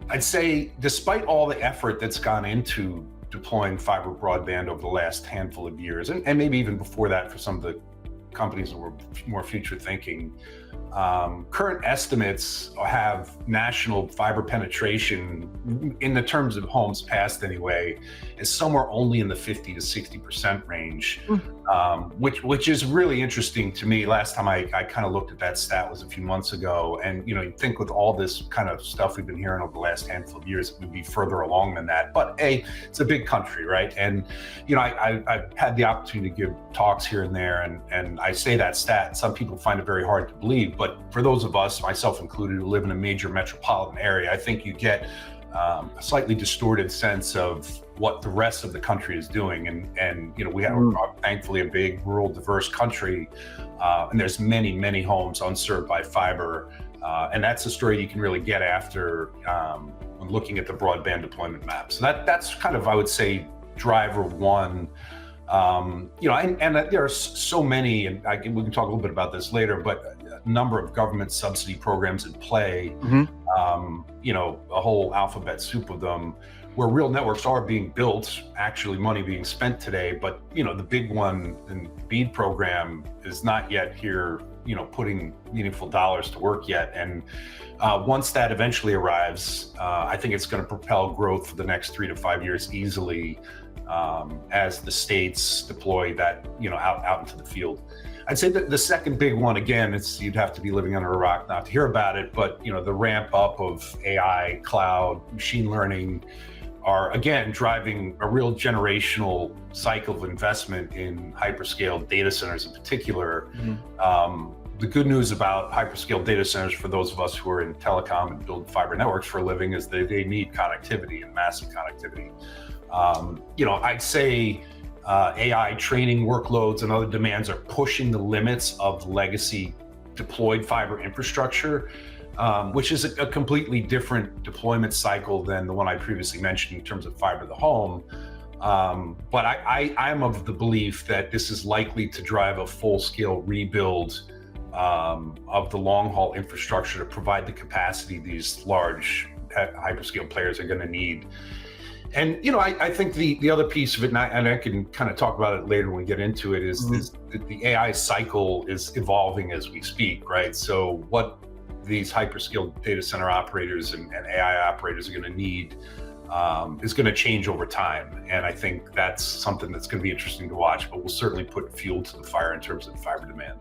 I'd say despite all the effort that's gone into deploying fiber broadband over the last handful of years, and maybe even before that for some of the companies that were more future thinking, current estimates have national fiber penetration in the terms of homes passed anyway, is somewhere only in the 50 to 60% range, Mm. which is really interesting to me. Last time I kind of looked at that stat was a few months ago. And, you'd think with all this kind of stuff we've been hearing over the last handful of years, it would be further along than that. But it's a big country, right? And, I've had the opportunity to give talks here and there, and I say that stat. Some people find it very hard to believe, but for those of us, myself included, who live in a major metropolitan area, I think you get a slightly distorted sense of what the rest of the country is doing. And we have thankfully a big rural diverse country, and there's many homes unserved by fiber, and that's a story you can really get after when looking at the broadband deployment map. So that's kind of, I would say, driver one. And there are so many, and we can talk a little bit about this later, but a number of government subsidy programs in play, Mhm. a whole alphabet soup of them, where real networks are being built, actually money being spent today. But, the big one in BEAD program is not yet here, putting meaningful dollars to work yet. And once that eventually arrives, I think it's going to propel growth for the next 3 to 5 years easily, as the states deploy that, out into the field. I'd say that the second big one, again, you'd have to be living under a rock not to hear about it, but the ramp up of AI, cloud, machine learning are again driving a real generational cycle of investment in hyperscale data centers in particular. The good news about hyperscale data centers for those of us who are in telecom and build fiber networks for a living is they need connectivity and massive connectivity. I'd say AI training workloads and other demands are pushing the limits of legacy deployed fiber infrastructure, which is a completely different deployment cycle than the one I previously mentioned in terms of fiber to the home. But I'm of the belief that this is likely to drive a full-scale rebuild of the long-haul infrastructure to provide the capacity these large hyperscale players are going to need. And I think the other piece of it, and I can kind of talk about it later when we get into it, is that the AI cycle is evolving as we speak, right? So what these hyperscale data center operators and AI operators are going to need is going to change over time. And I think that's something that's going to be interesting to watch, but will certainly put fuel to the fire in terms of fiber demand.